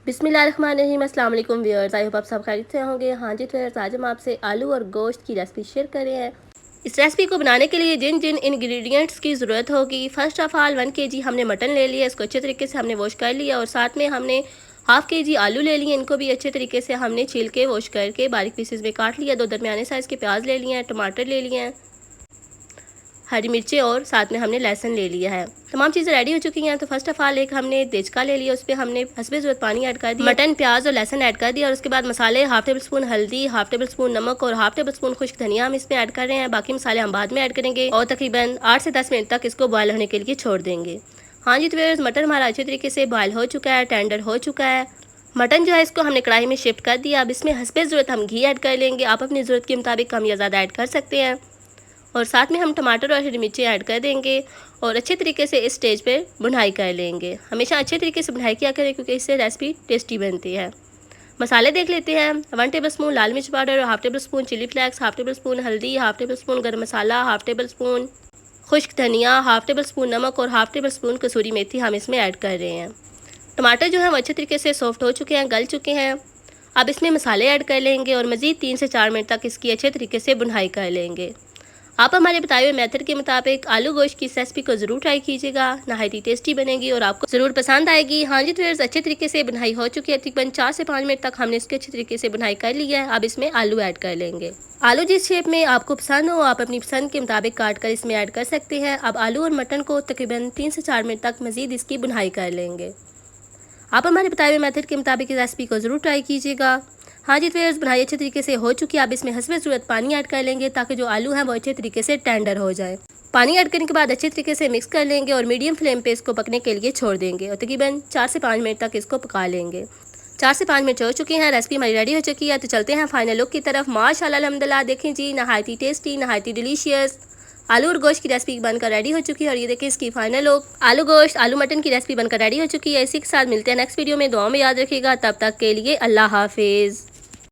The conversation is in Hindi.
बिस्मिल्लाहिर्रहमानिर्रहीम। अस्सलाम वालेकुम व्यूअर्स, आई होप आप सब खैरियत से होंगे। हाँ जी व्यूअर्स, आज हम आपसे आलू और गोश्त की रेसिपी शेयर कर रहे हैं। इस रेसिपी को बनाने के लिए जिन जिन इंग्रेडिएंट्स की ज़रूरत होगी, फ़र्स्ट ऑफ़ ऑल 1 kg हमने मटन ले लिया, इसको अच्छे तरीके से हमने वॉश कर लिया और साथ में हमने हाफ़ kg आलू ले लिए, इनको भी अच्छे तरीके से हमने छील के वॉश करके बारीक पीसेस में काट लिया। 2 दरमियाने साइज़ के प्याज ले लिए हैं, टमाटर ले लिए हैं, हरी मिर्चें और साथ में हमने लहसुन ले लिया है। तमाम चीज़ें रेडी हो चुकी हैं। तो फर्स्ट ऑफ ऑल एक हमने देचका ले लिया, उस पर हमने हस्बे ज़रूरत पानी ऐड कर दिया, मटन प्याज और लहसुन ऐड कर दिया और उसके बाद मसाले 1/2 टेबल स्पून हल्दी, 1/2 टेबल स्पून नमक और 1/2 टेबल स्पून खुश्क धनिया हम इसमें ऐड कर रहे हैं। बाकी मसाले हम बाद में ऐड करेंगे और तकरीबन 8 से 10 मिनट तक इसको बॉयल होने के लिए छोड़ देंगे। हाँ जी, तो व्यूअर्स मटन हमारा अच्छे तरीके से बॉयल हो चुका है, टेंडर हो चुका है। मटन जो है इसको हमने कढ़ाई में शिफ्ट कर दिया। अब इसमें हस्बे ज़रूरत हम घी ऐड कर लेंगे। आप अपनी ज़रूरत के मुताबिक कम या ज़्यादा ऐड कर सकते हैं और साथ में हम टमाटर और हरी मिर्ची ऐड कर देंगे और अच्छे तरीके से इस स्टेज पे भुनाई कर लेंगे। हमेशा अच्छे तरीके से भुनाई किया करें क्योंकि इससे रेसिपी टेस्टी बनती है। मसाले देख लेते हैं। 1 टेबल स्पून लाल मिर्च powder, 1/2 tablespoon chilli flakes, 1/2 tablespoon हल्दी, 1/2 टेबल स्पून गर्म मसाला, 1/2 टेबल स्पून खुश्क धनिया, 1/2 टेबल स्पून नमक और 1/2 टेबल स्पून कसूरी मेथी हम इसमें ऐड कर रहे हैं। टमाटर जो है वो अच्छे तरीके से सॉफ्ट हो चुके हैं, गल चुके हैं। अब इसमें मसाले ऐड कर लेंगे और मज़ीद 3 से 4 मिनट तक इसकी अच्छे तरीके से भुनाई कर लेंगे। आप हमारे बताए हुए मेथड के मुताबिक आलू गोश्त की इस रेसिपी को ज़रूर ट्राई कीजिएगा, नहायत ही टेस्टी बनेगी और आपको ज़रूर पसंद आएगी। हाँ जी, तो व्यूअर्स अच्छे तरीके से बुनाई हो चुकी है। तकरीबन 4 से 5 मिनट तक हमने इसके अच्छे तरीके से बुनाई कर ली है। अब इसमें आलू ऐड कर लेंगे। आलू जिस शेप में आपको पसंद हो आप अपनी पसंद के मुताबिक काट कर इसमें ऐड कर सकते हैं। अब आलू और मटन को तकरीबन 3 से 4 मिनट तक मज़ीद इसकी बुनाई कर लेंगे। आप हमारे बताए हुए मेथड के मुताबिक इस रेसिपी को ज़रूर ट्राई कीजिएगा। हाँ जी, तो बुनाई अच्छे तरीके से हो चुकी है। अब इसमें हस्बे ज़रूरत पानी ऐड कर लेंगे ताकि जो आलू हैं वो अच्छे तरीके से टेंडर हो जाए। पानी ऐड करने के बाद अच्छे तरीके से मिक्स कर लेंगे और मीडियम फ्लेम पे इसको पकने के लिए छोड़ देंगे और तकरीबन 4 से 5 मिनट तक इसको पका लेंगे। 4 से 5 मिनट हो चुके हैं, रेसिपी हमारी रेडी हो चुकी है। तो चलते हैं फाइनल लुक की तरफ। माशाल्लाह अल्हम्दुलिल्लाह, देखें जी, नहायत ही टेस्टी, नहायत ही डिलीशियस आलू और गोश्त की रेसिपी बनकर रेडी हो चुकी है। और ये देखिए इसकी फाइनल लुक। आलू गोश्त आलू मटन की रेसिपी बनकर रेडी हो चुकी है। इसी के साथ मिलते हैं नेक्स्ट वीडियो में। दुआ में याद रखिएगा। तब तक के लिए अल्लाह हाफिज़।